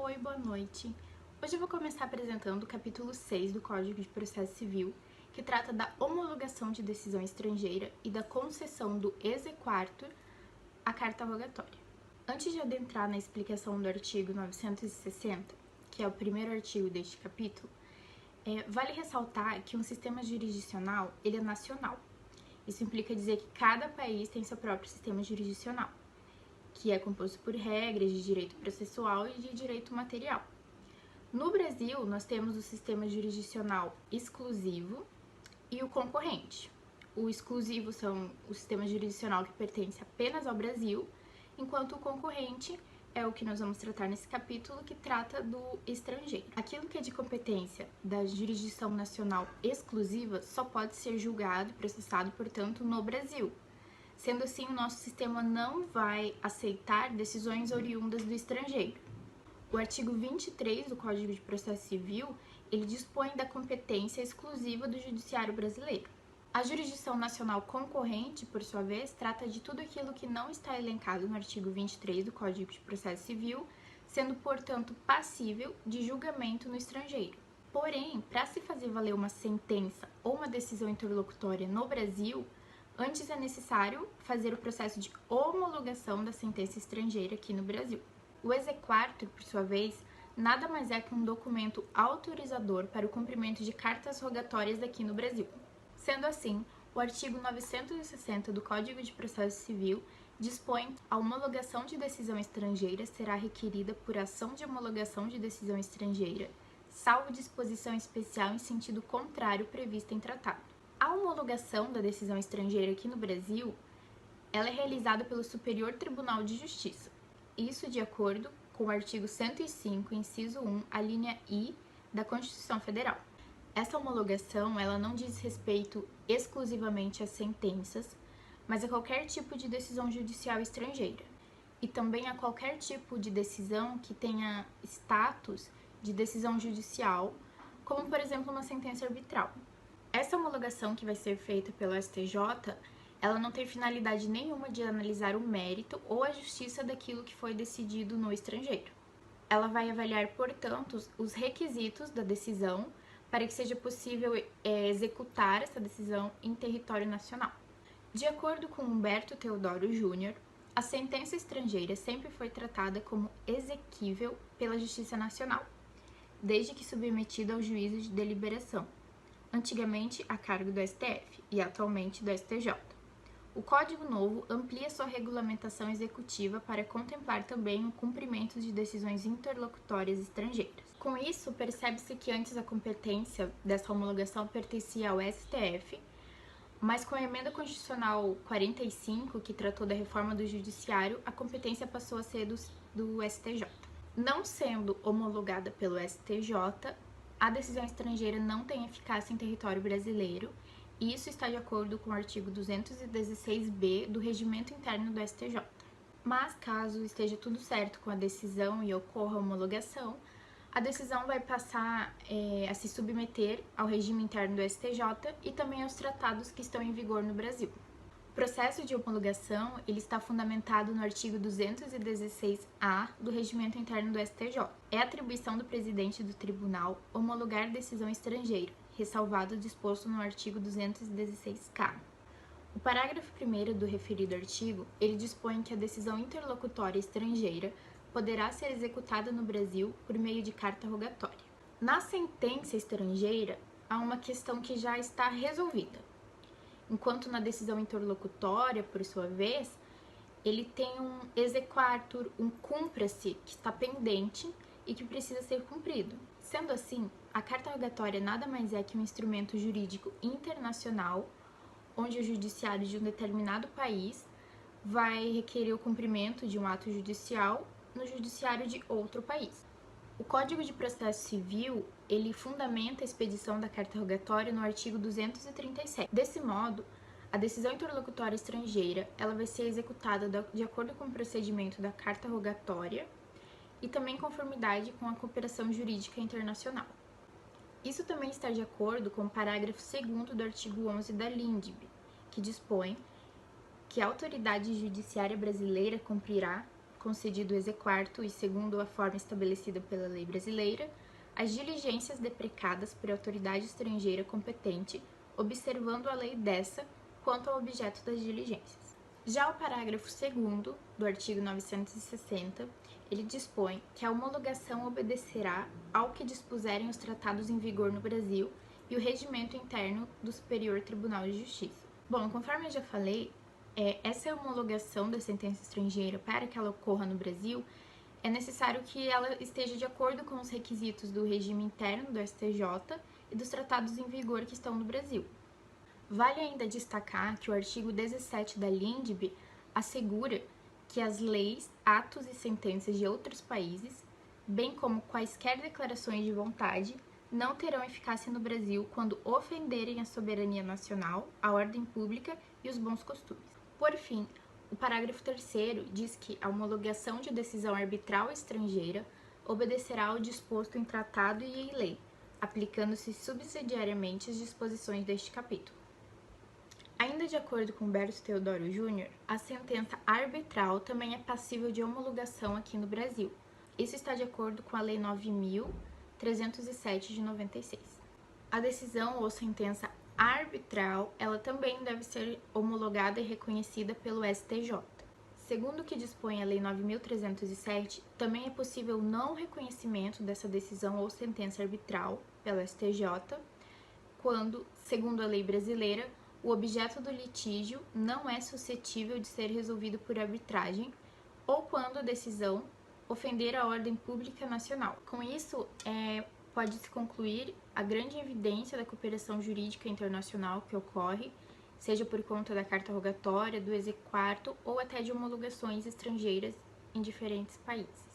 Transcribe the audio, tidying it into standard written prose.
Oi, boa noite. Hoje eu vou começar apresentando o capítulo 6 do Código de Processo Civil, que trata da homologação de decisão estrangeira e da concessão do exequatur à carta rogatória. Antes de adentrar na explicação do artigo 960, que é o primeiro artigo deste capítulo, vale ressaltar que um sistema jurisdicional ele é nacional. Isso implica dizer que cada país tem seu próprio sistema jurisdicional, que é composto por regras de direito processual e de direito material. No Brasil, nós temos o sistema jurisdicional exclusivo e o concorrente. O exclusivo são o sistema jurisdicional que pertence apenas ao Brasil, enquanto o concorrente é o que nós vamos tratar nesse capítulo, que trata do estrangeiro. Aquilo que é de competência da jurisdição nacional exclusiva só pode ser julgado e processado, portanto, no Brasil. Sendo assim, o nosso sistema não vai aceitar decisões oriundas do estrangeiro. O artigo 23 do Código de Processo Civil, ele dispõe da competência exclusiva do Judiciário brasileiro. A jurisdição nacional concorrente, por sua vez, trata de tudo aquilo que não está elencado no artigo 23 do Código de Processo Civil, sendo, portanto, passível de julgamento no estrangeiro. Porém, para se fazer valer uma sentença ou uma decisão interlocutória no Brasil, antes é necessário fazer o processo de homologação da sentença estrangeira aqui no Brasil. O exequatur, por sua vez, nada mais é que um documento autorizador para o cumprimento de cartas rogatórias aqui no Brasil. Sendo assim, o artigo 960 do Código de Processo Civil dispõe que a homologação de decisão estrangeira será requerida por ação de homologação de decisão estrangeira, salvo disposição especial em sentido contrário prevista em tratado. A homologação da decisão estrangeira aqui no Brasil, ela é realizada pelo Superior Tribunal de Justiça. Isso de acordo com o artigo 105, inciso 1, a linha I da Constituição Federal. Essa homologação, ela não diz respeito exclusivamente às sentenças, mas a qualquer tipo de decisão judicial estrangeira. E também a qualquer tipo de decisão que tenha status de decisão judicial, como por exemplo uma sentença arbitral. Essa homologação que vai ser feita pelo STJ, ela não tem finalidade nenhuma de analisar o mérito ou a justiça daquilo que foi decidido no estrangeiro. Ela vai avaliar, portanto, os requisitos da decisão para que seja possível executar essa decisão em território nacional. De acordo com Humberto Teodoro Júnior, a sentença estrangeira sempre foi tratada como exequível pela Justiça Nacional, desde que submetida ao juízo de deliberação, antigamente a cargo do STF e atualmente do STJ. O Código Novo amplia sua regulamentação executiva para contemplar também o cumprimento de decisões interlocutórias estrangeiras. Com isso, percebe-se que antes a competência dessa homologação pertencia ao STF, mas com a Emenda Constitucional 45, que tratou da reforma do Judiciário, a competência passou a ser do STJ. Não sendo homologada pelo STJ, a decisão estrangeira não tem eficácia em território brasileiro, e isso está de acordo com o artigo 216b do Regimento Interno do STJ. Mas, caso esteja tudo certo com a decisão e ocorra a homologação, a decisão vai passar a se submeter ao regime interno do STJ e também aos tratados que estão em vigor no Brasil. O processo de homologação ele está fundamentado no artigo 216-A do Regimento Interno do STJ. É atribuição do presidente do tribunal homologar decisão estrangeira, ressalvado o disposto no artigo 216-K. O parágrafo 1º do referido artigo, ele dispõe que a decisão interlocutória estrangeira poderá ser executada no Brasil por meio de carta rogatória. Na sentença estrangeira, há uma questão que já está resolvida, enquanto na decisão interlocutória, por sua vez, ele tem um exequatur, um cumpra-se, que está pendente e que precisa ser cumprido. Sendo assim, a carta rogatória nada mais é que um instrumento jurídico internacional, onde o judiciário de um determinado país vai requerer o cumprimento de um ato judicial no judiciário de outro país. O Código de Processo Civil, ele fundamenta a expedição da carta rogatória no artigo 237. Desse modo, a decisão interlocutória estrangeira, ela vai ser executada de acordo com o procedimento da carta rogatória e também em conformidade com a cooperação jurídica internacional. Isso também está de acordo com o parágrafo 2º do artigo 11 da LINDB, que dispõe que a autoridade judiciária brasileira cumprirá, concedido o exequatur e segundo a forma estabelecida pela lei brasileira, as diligências deprecadas por autoridade estrangeira competente, observando a lei dessa quanto ao objeto das diligências. Já o parágrafo 2º do artigo 960, ele dispõe que a homologação obedecerá ao que dispuserem os tratados em vigor no Brasil e o regimento interno do Superior Tribunal de Justiça. Bom, conforme eu já falei, essa homologação da sentença estrangeira, para que ela ocorra no Brasil, é necessário que ela esteja de acordo com os requisitos do regime interno do STJ e dos tratados em vigor que estão no Brasil. Vale ainda destacar que o artigo 17 da LINDB assegura que as leis, atos e sentenças de outros países, bem como quaisquer declarações de vontade, não terão eficácia no Brasil quando ofenderem a soberania nacional, a ordem pública e os bons costumes. Por fim, o parágrafo 3º diz que a homologação de decisão arbitral estrangeira obedecerá ao disposto em tratado e em lei, aplicando-se subsidiariamente as disposições deste capítulo. Ainda de acordo com Berço Teodoro Júnior, a sentença arbitral também é passível de homologação aqui no Brasil. Isso está de acordo com a Lei 9.307 de 96. A decisão ou sentença arbitral, ela também deve ser homologada e reconhecida pelo STJ. Segundo o que dispõe a Lei 9.307, também é possível não reconhecimento dessa decisão ou sentença arbitral pelo STJ, quando, segundo a lei brasileira, o objeto do litígio não é suscetível de ser resolvido por arbitragem ou quando a decisão ofender a ordem pública nacional. Com isso, pode-se concluir a grande evidência da cooperação jurídica internacional que ocorre, seja por conta da carta rogatória, do exequatur ou até de homologações estrangeiras em diferentes países.